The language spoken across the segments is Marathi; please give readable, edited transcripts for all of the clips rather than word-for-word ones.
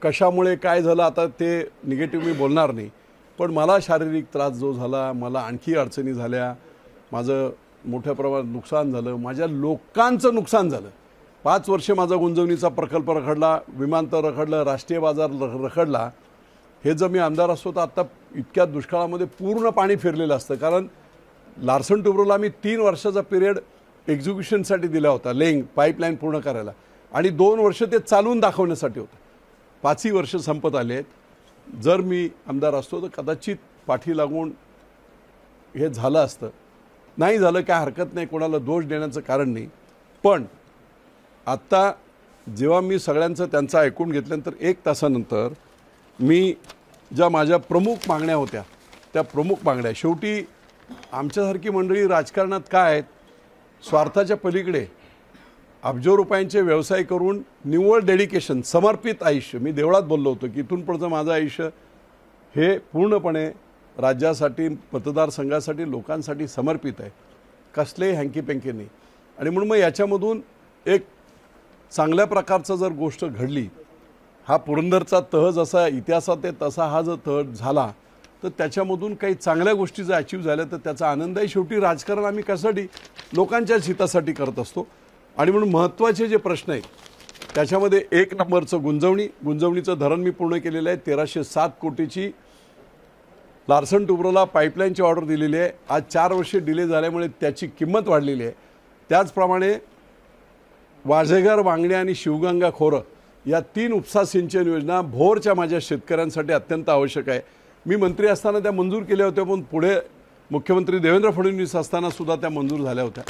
कशामुळे काय झालं आता ते निगेटिव्ह मी बोलणार नाही, पण मला शारीरिक त्रास जो झाला, मला आणखी अडचणी झाल्या, माझं मोठ्या प्रमाणात नुकसान झालं, माझ्या लोकांचं नुकसान झालं. 5 वर्ष माझा गुंजवणीचा प्रकल्प रखडला, विमानतळ रखडलं, राष्ट्रीय बाजार रखडला. हे जर मी आमदार असतो तर आत्ता इतक्या दुष्काळामध्ये पूर्ण पाणी फिरलेलं असतं. कारण लार्सन टुब्रोला मी 3 वर्षाचा पिरियड एक्झिक्युशनसाठी दिला होता, लेईंग पाईपलाईन पूर्ण करायला, आणि 2 वर्ष ते चालवून दाखवण्यासाठी होतं. 5ही वर्ष संपत आले आहेत. जर मी आमदार असतो तर कदाचित पाठी लागून हे झालं असतं. नाही झालं काय हरकत नाही, कोणाला दोष देण्याचं कारण नाही. पण आत्ता जेव्हा मी सगळ्यांचं त्यांचं ऐकून घेतल्यानंतर 1 तासानंतर मी ज्या माझ्या प्रमुख मागण्या होत्या त्या प्रमुख मागण्या, शेवटी आमच्यासारखी मंडळी राजकारणात काय आहेत, स्वार्थाच्या पलीकडे अब्जो रुपयांचे व्यवसाय करून निव्वळ डेडिकेशन, समर्पित आयुष्य. मी देवळात बोललो होतो की इथून पुढचं माझं आयुष्य हे पूर्णपणे राज्यासाठी, मतदारसंघासाठी, लोकांसाठी समर्पित आहे, कसलेही हँकीपँकी नाही. आणि म्हणून मग याच्यामधून एक चांगल्या प्रकारचं जर गोष्ट घडली, हा पुरंदरचा तह जसा इतिहासात आहे तसा हा जर तह झाला तर त्याच्यामधून काही चांगल्या गोष्टी जर अचीव झाल्या तर त्याचा आनंद आहे. शेवटी राजकारण आम्ही कशासाठी, लोकांच्याच हितासाठी करत असतो. आणि म्हणून महत्त्वाचे जे प्रश्न आहेत त्याच्यामध्ये 1 नंबरचं गुंजवणीचं धरण मी पूर्ण केलेलं आहे. 1307 कोटीची लार्सन टुब्रोला पाईपलाईनची ऑर्डर दिलेली आहे. आज 4 वर्षे डिले झाल्यामुळे त्याची किंमत वाढलेली आहे. त्याचप्रमाणे वाझेघर, वांगणी आणि शिवगंगा खोरं या 3 उपसा सिंचन योजना भोरच्या माझ्या शेतकऱ्यांसाठी अत्यंत आवश्यक आहे. मी मंत्री असताना त्या मंजूर केल्या होत्या, पण पुढे मुख्यमंत्री देवेंद्र फडणवीस असताना सुद्धा त्या मंजूर झाल्या होत्या.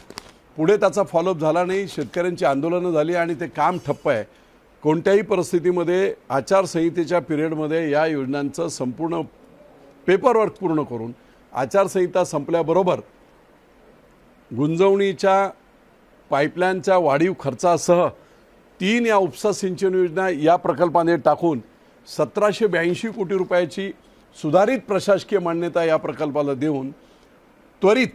पुढे त्याचा फॉलोअप झाला नाही, शेतकऱ्यांची आंदोलनं झाली आणि ते काम ठप्प आहे. कोणत्याही परिस्थितीमध्ये आचारसंहितेच्या पिरियडमध्ये या योजनांचं संपूर्ण पेपरवर्क पूर्ण करून आचारसंहिता संपल्याबरोबर गुंजवणीच्या पाईपलाईनच्या वाढीव खर्चासह 3 या उपसा सिंचन योजना या प्रकल्पाने टाकून 1782 कोटी रुपयाची सुधारित प्रशासकीय मान्यता या प्रकल्पाला देऊन त्वरित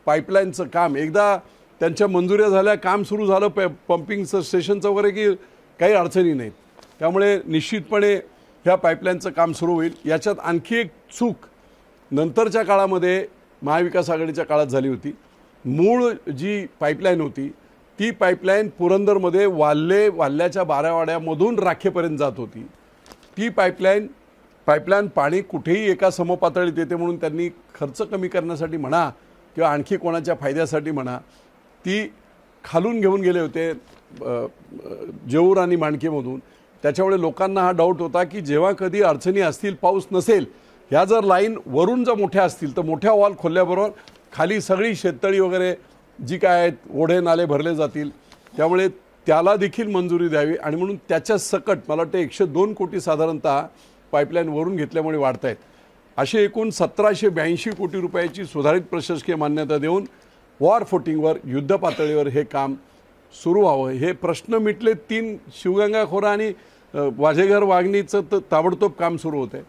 पाईपलाईनचं काम, एकदा त्यांच्या मंजुऱ्या झाल्या, काम सुरू झालं पंपिंगचं स्टेशनचं वगैरे की काही अडचणी नाहीत. त्यामुळे निश्चितपणे ह्या पाईपलाईनचं काम सुरू होईल. याच्यात आणखी एक चूक नंतरच्या काळामध्ये महाविकास आघाडीच्या काळात झाली होती. मूळ जी पाईपलाईन होती ती पाईपलाईन पुरंदरमध्ये वाल्याच्या 12 वाड्यामधून राखेपर्यंत जात होती. ती पाईपलाईन पाणी कुठेही एका समपातळीत येते म्हणून त्यांनी खर्च कमी करण्यासाठी म्हणा किंवा आणखी कोणाच्या फायद्यासाठी म्हणा ती खालून घेऊन गेले होते जेऊर आणि माणकीमधून. त्याच्यामुळे लोकांना हा डाऊट होता की जेव्हा कधी अडचणी असतील, पाऊस नसेल, ह्या जर लाईन वरून जर मोठ्या असतील तर मोठ्या वॉल खोलल्याबरोबर खाली सगळी शेततळी वगैरे जी काय आहेत, ओढे नाले भरले जातील. त्यामुळे त्याला देखील मंजुरी द्यावी. आणि म्हणून त्याच्या सकट मला वाटतं 102 कोटी साधारणतः पाईपलाईन वरून घेतल्यामुळे वाढत आहेत. असे एकूण 1782 कोटी रुपयाची सुधारित प्रशासकीय मान्यता देऊन वॉर फुटिंगवर, युद्ध पातळीवर हे काम सुरू व्हावं. हे प्रश्न मिटले. 3 शिवगंगा खोरा आणि वाझेघर वाघणीचं तर ताबडतोब काम सुरू होतं आहे.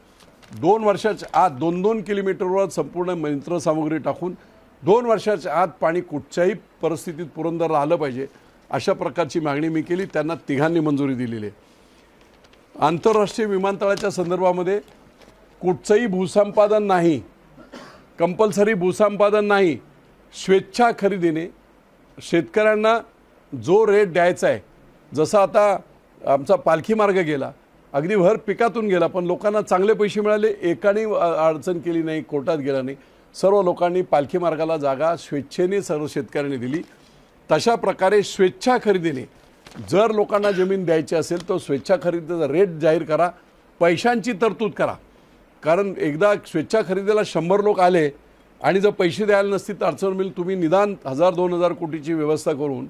2 वर्षाच्या आत 2-2 किलोमीटरवर संपूर्ण यंत्रसामुग्री टाकून 2 वर्षाच्या आत पाणी कुठच्याही परिस्थितीत पुरंदरला आलं पाहिजे अशा प्रकारची मागणी मी केली. त्यांना 3घांनी मंजुरी दिलेली आहे. आंतरराष्ट्रीय विमानतळाच्या संदर्भामध्ये कुठचंही भूसंपादन नाही, कंपल्सरी भूसंपादन नाही, स्वेच्छा खरेदीने शेतकऱ्यांना जो रेट द्यायचा आहे, जसा आता आमचा पालखी मार्ग गेला, अगदी भर पिकातून गेला, पण लोकांना चांगले पैसे मिळाले, एकाने अडचण केली नाही, कोर्टात गेला नाही. सर्व लोकांनी पालखी मार्गाला जागा स्वेच्छेने सर्व शेतकऱ्यांनी दिली. तशा प्रकारे स्वेच्छा खरेदीने जर लोकांना जमीन द्यायची असेल तर स्वेच्छा खरेदीचा रेट जाहीर करा, पैशांची तरतूद करा. कारण एकदा स्वेच्छा खरेदीला 100 लोक आले आणि जर पैसे द्यायला नसतील तर अडचण मिळेल. तुम्ही निदान 1000-2000 कोटीची व्यवस्था करून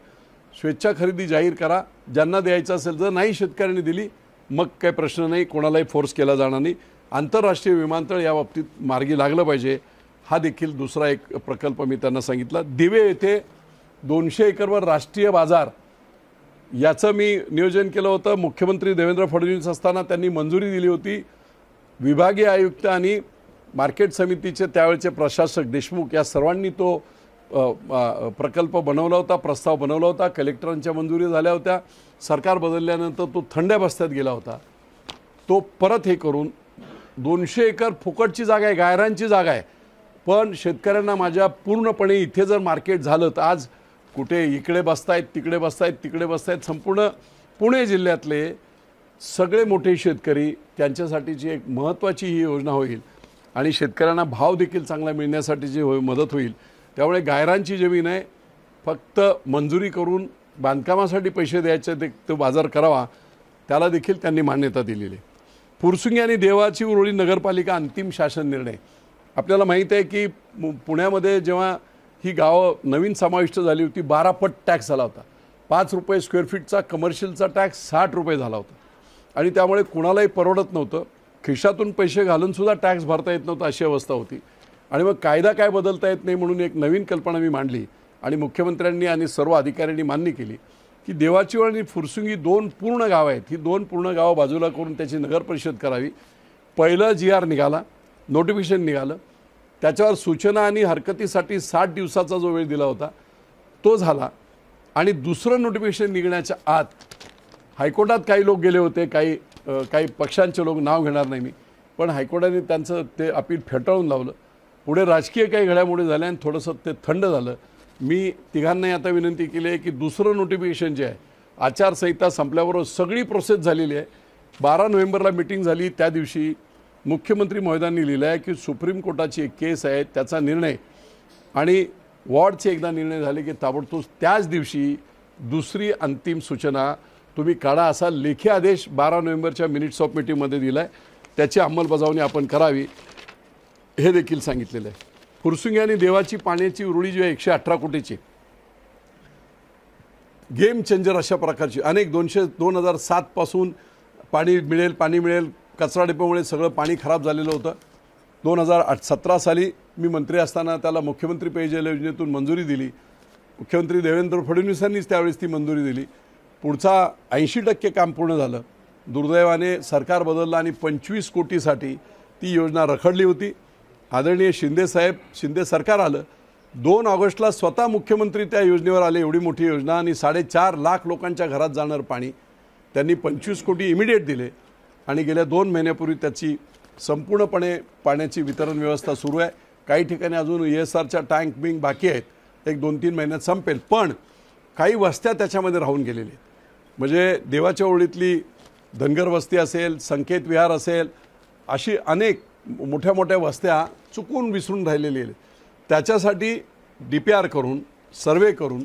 स्वेच्छा खरेदी जाहीर करा. ज्यांना द्यायचं असेल, जर नाही शेतकऱ्यांनी दिली मग काही प्रश्न नाही, कोणालाही फोर्स केला जाणार नाही. आंतरराष्ट्रीय विमानतळ या बाबतीत मार्गी लागलं पाहिजे. हा देखील दुसरा एक प्रकल्प मी त्यांना सांगितला. दिवे येथे 200 एकरवर राष्ट्रीय बाजार याचं मी नियोजन केलं होतं. मुख्यमंत्री देवेंद्र फडणवीस असताना त्यांनी मंजुरी दिली होती. विभागीय आयुक्त आणि मार्केट समितीचे त्यावेळचे प्रशासक देशमुख या सर्वांनी तो प्रकल्प बनवला होता, प्रस्ताव बनवला होता. कलेक्टरांच्या मंजुरी झाल्या होत्या. सरकार बदलल्यानंतर तो थंड्या बस्त्यात गेला होता. तो परत हे करून 200 एकर फुकटची जागा आहे, गायरांची जागा आहे, पण शेतकऱ्यांना माझ्या पूर्णपणे इथे जर मार्केट झालं तर आज कुठे इकडे बसतायत, तिकडे बसतायत, तिकडे बसतायत, संपूर्ण पुणे जिल्ह्यातले सगळे मोठे शेतकरी त्यांच्यासाठीची एक महत्त्वाची ही योजना होईल आणि शेतकऱ्यांना भाव देखील चांगला मिळण्यासाठीची मदत होईल. त्यामुळे गायरांची जमीन आहे, फक्त मंजुरी करून बांधकामासाठी पैसे द्यायचे तो बाजार करावा, त्याला देखील त्यांनी मान्यता दिलेली आहे. फुरसुंगी आणि देवाची उरुळी नगरपालिका अंतिम शासन निर्णय. आपल्याला माहीत आहे की पुण्यामध्ये जेव्हा ही गावं नवीन समाविष्ट झाली होती 12 पट टॅक्स झाला होता. 5 रुपये स्क्वेअर फीटचा कमर्शियलचा टॅक्स 60 रुपये झाला होता आणि त्यामुळे कुणालाही परवडत नव्हतं, खिशातून पैसे घालूनसुद्धा टॅक्स भरता येत नव्हतं अशी अवस्था होती. आणि मग कायदा काय बदलता येत नाही म्हणून एक नवीन कल्पना मी मांडली आणि मुख्यमंत्र्यांनी आणि सर्व अधिकाऱ्यांनी मान्य केली की देवाची आणि फुरसुंगी 2 पूर्ण गावं आहेत, ही 2 पूर्ण गावं बाजूला करून त्याची नगर परिषद करावी. पहिलं GR निघाला, नोटिफिकेशन निघालं, त्याच्यावर सूचना आणि हरकतीसाठी 60 दिवसाचा जो वेळ दिला होता तो झाला आणि दुसरं नोटिफिकेशन निघण्याच्या आत हायकोर्टात काही लोक गेले होते, काही पक्षांचे लोक, नाव घेणार नाही मी, पण हायकोर्टाने त्यांचं ते अपील फेटाळून लावलं. पुढे राजकीय काही घडामोडी झाल्या आणि थोडंसं ते थंड झालं. मी तिघांनाही आता विनंती केली आहे की दुसरं नोटिफिकेशन जे आहे, आचारसंहिता संपल्याबरोबर सगळी प्रोसेस झालेली आहे. 12 नोव्हेंबरला मीटिंग झाली, त्या दिवशी मुख्यमंत्री महोदयांनी लिहिलं आहे की सुप्रीम कोर्टाची एक केस आहे, त्याचा निर्णय आणि वॉर्डचे एकदा निर्णय झाले की ताबडतोब त्याच दिवशी दुसरी अंतिम सूचना तुम्ही काढा, असा लेखी आदेश 12 नोव्हेंबरच्या मिनिट्स ऑफ मीटिंगमध्ये दिला आहे. त्याची अंमलबजावणी आपण करावी हे देखील सांगितलेलं आहे. फुरसुंगी आणि देवाची पाण्याची उरुळी जी आहे 118 कोटीची, गेम चेंजर अशा प्रकारची अनेक 2007 पासून पाणी मिळेल, कचरा डेपोमुळे सगळं पाणी खराब झालेलं होतं. 2017 साली मी मंत्री असताना त्याला मुख्यमंत्री पेयजल योजनेतून मंजुरी दिली. मुख्यमंत्री देवेंद्र फडणवीसांनीच त्यावेळेस ती मंजुरी दिली. पुढचा 80% काम पूर्ण झालं. दुर्दैवाने सरकार बदललं आणि 25 कोटीसाठी ती योजना रखडली होती. आदरणीय शिंदे सरकार आलं. 2 ऑगस्टला स्वतः मुख्यमंत्री त्या योजनेवर आले. एवढी मोठी योजना आणि 4.5 लाख लोकांच्या घरात जाणार पाणी, त्यांनी 25 कोटी इमिडिएट दिले आणि गेल्या 2 महिन्यापूर्वी त्याची संपूर्णपणे पाण्याची वितरण व्यवस्था सुरू आहे. काही ठिकाणी अजून ESRच्या टँक बिंग बाकी आहेत, एक 2-3 महिन्यात संपेल, पण काही वस्त्या त्याच्यामध्ये राहून गेलेल्या आहेत. म्हणजे देवाच्या ओळीतली धनगर वस्ती असेल, संकेत विहार असेल, अशी अनेक मोठ्या मोठ्या वस्त्या चुकून विसरून राहिलेली आहेत. त्याच्यासाठी DPR करून, सर्वे करून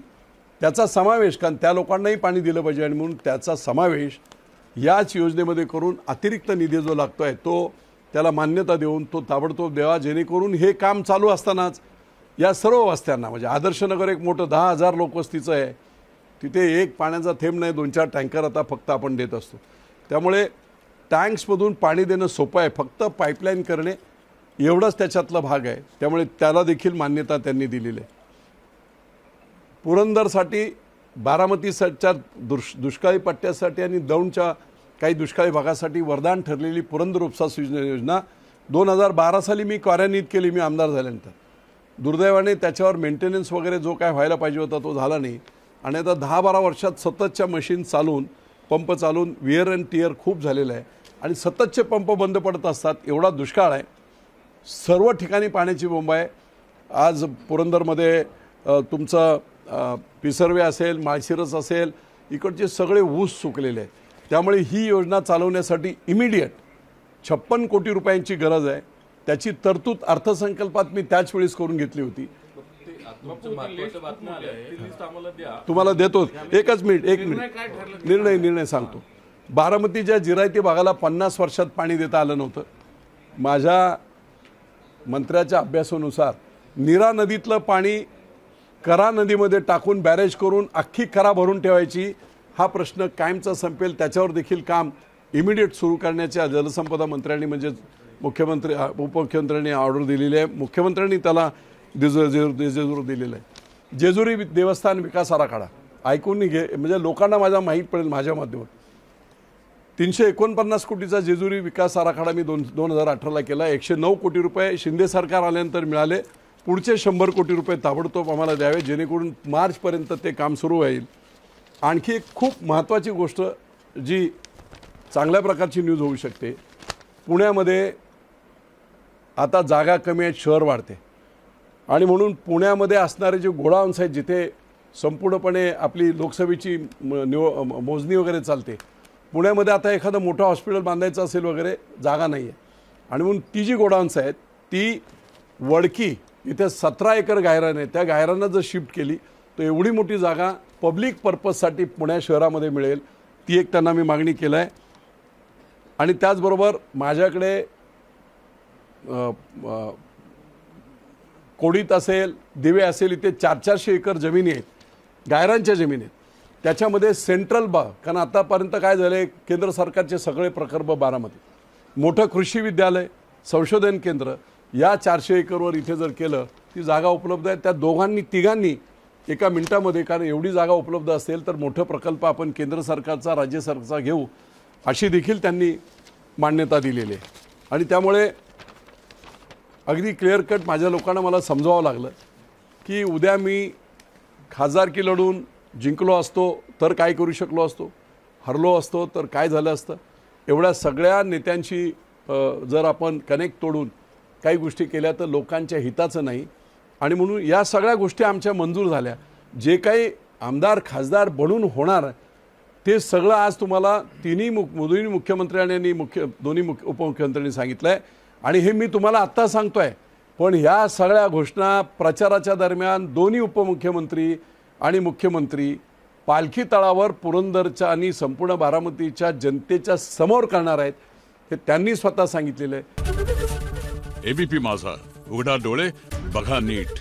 त्याचा समावेश, कारण त्या लोकांनाही पाणी दिलं पाहिजे आणि म्हणून त्याचा समावेश याच योजनेमध्ये करून अतिरिक्त निधी जो लागतो आहे तो त्याला मान्यता देऊन तो ताबडतोब द्यावा, जेणेकरून हे काम चालू असतानाच या सर्व वस्त्यांना, म्हणजे आदर्शनगर एक मोठं 10,000 लोकवस्तीचं आहे, तिथे एक पाण्याचा थेंब नाही, 2-4 टँकर आता फक्त आपण देत असतो. त्यामुळे टँक्समधून पाणी देणं सोपं आहे, फक्त पाईपलाईन करणे एवढंच त्याच्यातला भाग आहे. त्यामुळे त्याला देखील मान्यता त्यांनी दिलेली आहे. पुरंदरसाठी, बारामतीच्या दुष्काळी पट्ट्यासाठी आणि दौंडच्या काही दुष्काळी भागासाठी वरदान ठरलेली पुरंदर उपसा योजना 2012 साली मी कार्यान्वित केली, मी आमदार झाल्यानंतर. दुर्दैवाने त्याच्यावर मेंटेनन्स वगैरे जो काय व्हायला पाहिजे होता तो झाला नाही आणि आता 10-12 वर्षात सततच्या मशीन चालून, पंप चालून विअर अँड टिअर खूप झालेलं आहे आणि सततचे पंप बंद पडत असतात. एवढा दुष्काळ आहे, सर्व ठिकाणी पाण्याची बोंब आहे. आज पुरंदरमध्ये तुमचं पिसर्वे असेल, माळशिरस असेल, इकडचे सगळे ऊस सुकलेले आहेत. त्यामुळे ही योजना चालवण्यासाठी इमिडिएट 56 कोटी रुपयांची गरज आहे. त्याची तरतूद अर्थसंकल्पात मी त्याच वेळेस करून घेतली होती. तुम्हाला देतो, एक मिनिट निर्णय सांगतो. बारामतीच्या जिरायती भागाला 50 वर्षात पाणी देता आलं नव्हतं. माझ्या मंत्र्याच्या अभ्यासानुसार नीरा नदीतलं पाणी करा नदीमध्ये टाकून बॅरेज करून अख्खी करा भरून ठेवायची, हा प्रश्न कायमचा संपेल. त्याच्यावर देखील काम इमिडिएट सुरू करण्याच्या जलसंपदा मंत्र्यांनी, म्हणजे मुख्यमंत्री उपमुख्यमंत्र्यांनी ऑर्डर दिलेली आहे. मुख्यमंत्र्यांनी त्याला जेजुरी दिलेलं आहे. जेजुरी देवस्थान विकास आराखडा ऐकून घे, म्हणजे लोकांना माझा माहीत पडेल माझ्या माध्यमातून. 349 कोटीचा जेजुरी विकास आराखडा मी 2018ला केला. 109 कोटी रुपये शिंदे सरकार आल्यानंतर मिळाले. पुढचे 100 कोटी रुपये ताबडतोब आम्हाला द्यावे, जेणेकरून मार्चपर्यंत ते काम सुरू होईल. आणखी एक खूप महत्त्वाची गोष्ट जी चांगल्या प्रकारची न्यूज होऊ शकते। पुण्यामध्ये आता जागा कमी आहेत, शहर वाढते आणि म्हणून पुण्यामध्ये असणारे जे गोडाऊन्स आहेत जिथे संपूर्णपणे आपली लोकसभेची मोजणी वगैरे चालते, पुण्यामध्ये आता एखादं मोठं हॉस्पिटल बांधायचं असेल वगैरे जागा नाही आहे आणि म्हणून ती जी गोडाऊन्स आहेत ती वडकी इथे 17 एकर गायरान आहे, त्या गायरांना जर शिफ्ट केली तर एवढी मोठी जागा पब्लिक पर्पजसाठी पुणे शहरामध्ये मिळेल, ती एक त्यांना मी मागणी केलं आहे। आणि त्याचबरोबर माझ्याकडे कोडीत असेल, दिवे असेल, इथे 400-400 एकर जमिनी आहेत, गायरांच्या जमिनी आहेत, त्याच्यामध्ये सेंट्रल कारण आतापर्यंत काय झालं, केंद्र सरकारचे सगळे प्रकल्प बारामती, मोठं कृषी विद्यालय, संशोधन केंद्र, या 400 एकरवर इथे जर केलं ती जागा उपलब्ध आहे, त्या दोघांनी तिघांनी एका मिनिटामध्ये, कारण एवढी जागा उपलब्ध असेल तर मोठं प्रकल्प आपण केंद्र सरकारचा राज्य सरकारचा घेऊ अशी देखील त्यांनी मान्यता दिलेली आहे। आणि त्यामुळे अगदी क्लिअर कट माझ्या लोकांना मला समजावं लागलं की उद्या मी खासदारकी लढून जिंकलो असतो तर काय करू शकलो असतो, हरलो असतो तर काय झालं असतं, एवढ्या सगळ्या नेत्यांशी जर आपण कनेक्ट तोडून काही गोष्टी केल्या तर लोकांच्या हिताचं नाही आणि म्हणून या सगळ्या गोष्टी आमच्या मंजूर झाल्या। जे काही आमदार खासदार बनून होणार ते सगळं आज तुम्हाला दोन्ही मुख्यमंत्र्यांनी दोन्ही उपमुख्यमंत्र्यांनी सांगितलं आहे आणि हे मी तुम्हाला आत्ता सांगतोय, पण ह्या सगळ्या घोषणा प्रचाराच्या दरम्यान दोन्ही उपमुख्यमंत्री आणि मुख्यमंत्री पालखी तळावर पुरंदरच्या आणि संपूर्ण बारामतीच्या जनतेच्या समोर करणार आहेत, हे त्यांनी स्वतः सांगितलेलं आहे। एबीपी माझा, उघडा डोळे बघा नीट।